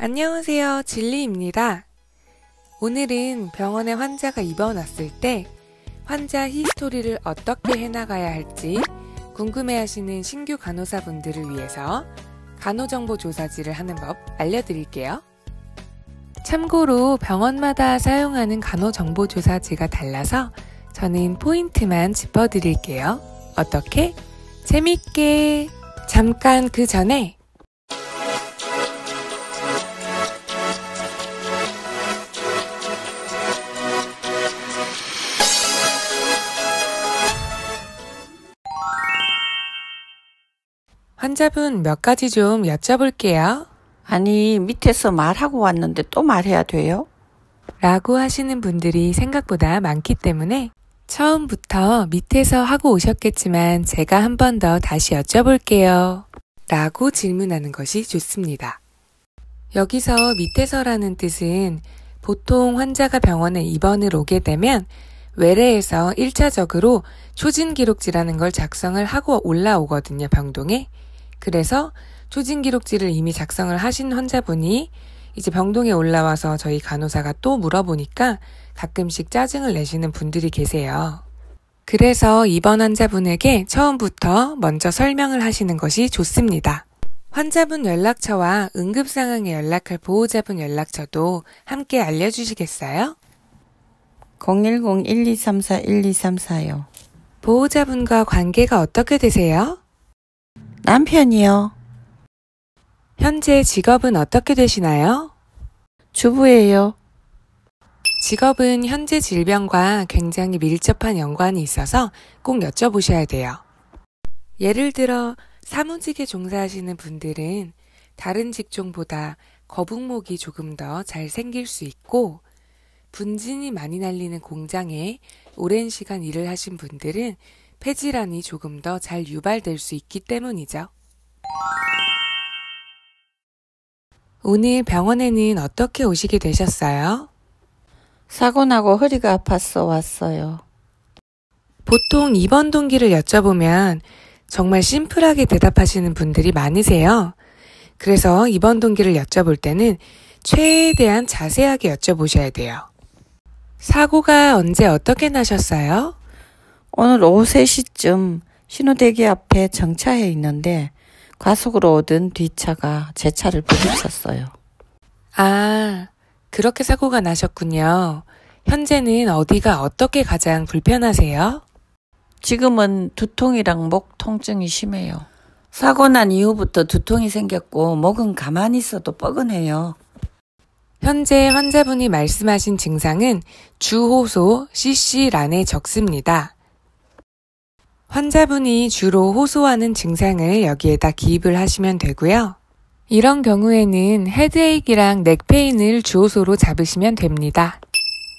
안녕하세요. 진리입니다. 오늘은 병원에 환자가 입원 왔을 때 환자 히스토리를 어떻게 해나가야 할지 궁금해하시는 신규 간호사분들을 위해서 간호정보조사지를 하는 법 알려드릴게요. 참고로 병원마다 사용하는 간호정보조사지가 달라서 저는 포인트만 짚어드릴게요. 어떻게? 재밌게! 잠깐 그 전에 환자분 몇 가지 좀 여쭤볼게요. 아니, 밑에서 말하고 왔는데 또 말해야 돼요? 라고 하시는 분들이 생각보다 많기 때문에 처음부터 밑에서 하고 오셨겠지만 제가 한 번 더 다시 여쭤볼게요. 라고 질문하는 것이 좋습니다. 여기서 밑에서라는 뜻은 보통 환자가 병원에 입원을 오게 되면 외래에서 1차적으로 초진기록지라는 걸 작성을 하고 올라오거든요, 병동에. 그래서 초진기록지를 이미 작성을 하신 환자분이 이제 병동에 올라와서 저희 간호사가 또 물어보니까 가끔씩 짜증을 내시는 분들이 계세요. 그래서 입원 환자분에게 처음부터 먼저 설명을 하시는 것이 좋습니다. 환자분 연락처와 응급상황에 연락할 보호자분 연락처도 함께 알려주시겠어요? 010-1234-1234요. 보호자분과 관계가 어떻게 되세요? 남편이요. 현재 직업은 어떻게 되시나요? 주부예요. 직업은 현재 질병과 굉장히 밀접한 연관이 있어서 꼭 여쭤보셔야 돼요. 예를 들어 사무직에 종사하시는 분들은 다른 직종보다 거북목이 조금 더 잘 생길 수 있고, 분진이 많이 날리는 공장에 오랜 시간 일을 하신 분들은 폐질환이 조금 더 잘 유발될 수 있기 때문이죠. 오늘 병원에는 어떻게 오시게 되셨어요? 사고 나고 허리가 아파서 왔어요. 보통 입원 동기를 여쭤보면 정말 심플하게 대답하시는 분들이 많으세요. 그래서 입원 동기를 여쭤볼 때는 최대한 자세하게 여쭤보셔야 돼요. 사고가 언제 어떻게 나셨어요? 오늘 오후 3시쯤 신호대기 앞에 정차해 있는데 과속으로 오던 뒷차가 제 차를 부딪혔어요. 아, 그렇게 사고가 나셨군요. 현재는 어디가 어떻게 가장 불편하세요? 지금은 두통이랑 목 통증이 심해요. 사고 난 이후부터 두통이 생겼고 목은 가만히 있어도 뻐근해요. 현재 환자분이 말씀하신 증상은 주호소 CC란에 적습니다. 환자분이 주로 호소하는 증상을 여기에다 기입을 하시면 되고요. 이런 경우에는 헤드에이크랑 넥페인을 주호소로 잡으시면 됩니다.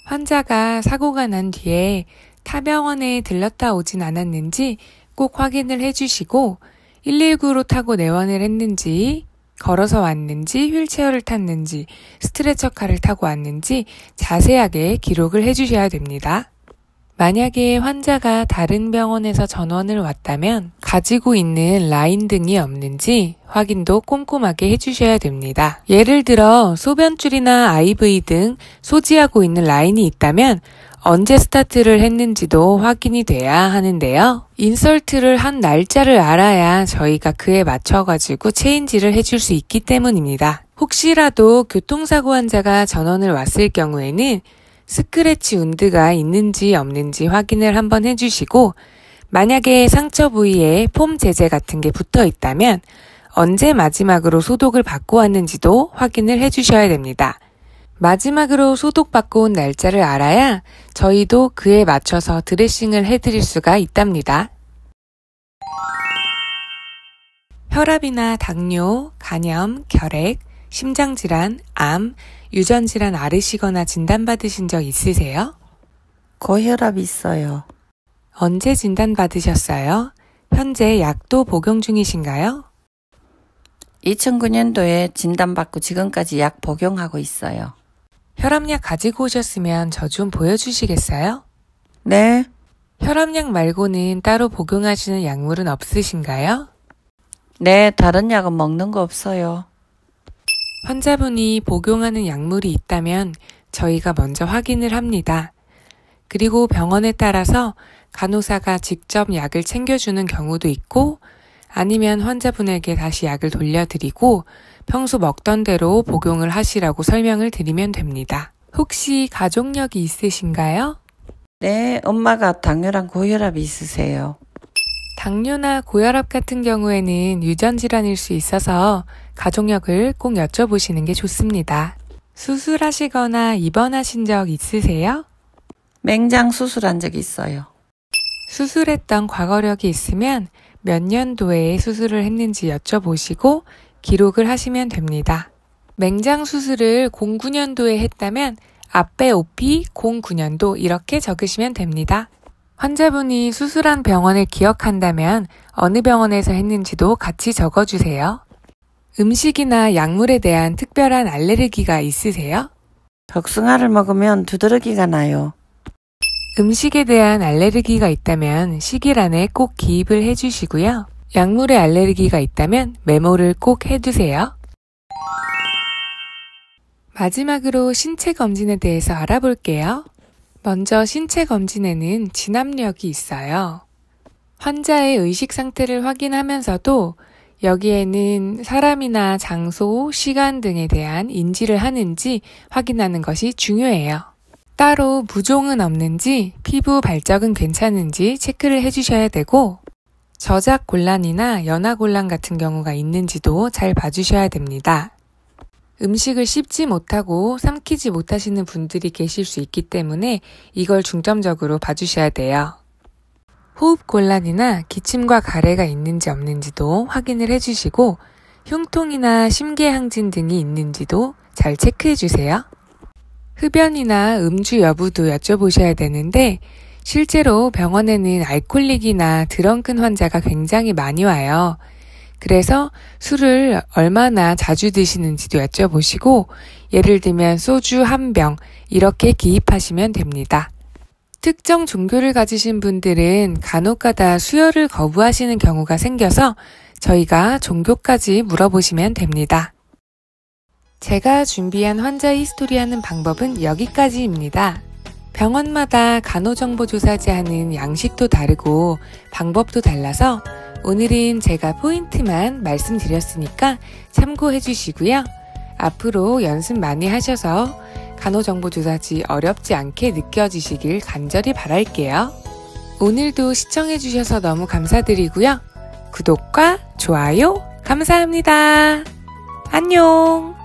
환자가 사고가 난 뒤에 타 병원에 들렀다 오진 않았는지 꼭 확인을 해주시고 119로 타고 내원을 했는지, 걸어서 왔는지, 휠체어를 탔는지, 스트레처카를 타고 왔는지 자세하게 기록을 해주셔야 됩니다. 만약에 환자가 다른 병원에서 전원을 왔다면 가지고 있는 라인 등이 없는지 확인도 꼼꼼하게 해주셔야 됩니다. 예를 들어 소변줄이나 IV 등 소지하고 있는 라인이 있다면 언제 스타트를 했는지도 확인이 돼야 하는데요. 인설트를 한 날짜를 알아야 저희가 그에 맞춰가지고 체인지를 해줄 수 있기 때문입니다. 혹시라도 교통사고 환자가 전원을 왔을 경우에는 스크래치 운드가 있는지 없는지 확인을 한번 해주시고, 만약에 상처 부위에 폼 제제 같은 게 붙어 있다면 언제 마지막으로 소독을 받고 왔는지도 확인을 해주셔야 됩니다. 마지막으로 소독받고 온 날짜를 알아야 저희도 그에 맞춰서 드레싱을 해드릴 수가 있답니다. 혈압이나 당뇨, 간염, 결핵, 심장질환, 암, 유전질환 앓으시거나 진단받으신 적 있으세요? 고혈압 있어요. 언제 진단받으셨어요? 현재 약도 복용 중이신가요? 2009년도에 진단받고 지금까지 약 복용하고 있어요. 혈압약 가지고 오셨으면 저 좀 보여주시겠어요? 네. 혈압약 말고는 따로 복용하시는 약물은 없으신가요? 네, 다른 약은 먹는 거 없어요. 환자분이 복용하는 약물이 있다면 저희가 먼저 확인을 합니다. 그리고 병원에 따라서 간호사가 직접 약을 챙겨주는 경우도 있고 아니면 환자분에게 다시 약을 돌려드리고 평소 먹던 대로 복용을 하시라고 설명을 드리면 됩니다. 혹시 가족력이 있으신가요? 네, 엄마가 당뇨랑 고혈압이 있으세요. 당뇨나 고혈압 같은 경우에는 유전 질환일 수 있어서 가족력을 꼭 여쭤보시는 게 좋습니다. 수술하시거나 입원하신 적 있으세요? 맹장 수술한 적 있어요. 수술했던 과거력이 있으면 몇 년도에 수술을 했는지 여쭤보시고 기록을 하시면 됩니다. 맹장 수술을 09년도에 했다면 앞에 OP 09년도 이렇게 적으시면 됩니다. 환자분이 수술한 병원을 기억한다면 어느 병원에서 했는지도 같이 적어주세요. 음식이나 약물에 대한 특별한 알레르기가 있으세요? 복숭아를 먹으면 두드러기가 나요. 음식에 대한 알레르기가 있다면 시기란에 꼭 기입을 해주시고요. 약물에 알레르기가 있다면 메모를 꼭 해두세요. 마지막으로 신체 검진에 대해서 알아볼게요. 먼저 신체 검진에는 진압력이 있어요. 환자의 의식 상태를 확인하면서도 여기에는 사람이나 장소, 시간 등에 대한 인지를 하는지 확인하는 것이 중요해요. 따로 부종은 없는지, 피부 발적은 괜찮은지 체크를 해주셔야 되고 저작 곤란이나 연화 곤란 같은 경우가 있는지도 잘 봐주셔야 됩니다. 음식을 씹지 못하고 삼키지 못하시는 분들이 계실 수 있기 때문에 이걸 중점적으로 봐주셔야 돼요. 호흡 곤란이나 기침과 가래가 있는지 없는지도 확인을 해주시고 흉통이나 심계항진 등이 있는지도 잘 체크해주세요. 흡연이나 음주 여부도 여쭤보셔야 되는데 실제로 병원에는 알코올릭이나 드렁큰 환자가 굉장히 많이 와요. 그래서 술을 얼마나 자주 드시는지도 여쭤보시고 예를 들면 소주 한 병 이렇게 기입하시면 됩니다. 특정 종교를 가지신 분들은 간혹가다 수혈을 거부하시는 경우가 생겨서 저희가 종교까지 물어보시면 됩니다. 제가 준비한 환자 히스토리하는 방법은 여기까지입니다. 병원마다 간호정보조사제 하는 양식도 다르고 방법도 달라서 오늘은 제가 포인트만 말씀드렸으니까 참고해 주시고요. 앞으로 연습 많이 하셔서 간호정보조사지 어렵지 않게 느껴지시길 간절히 바랄게요. 오늘도 시청해 주셔서 너무 감사드리고요. 구독과 좋아요 감사합니다. 안녕!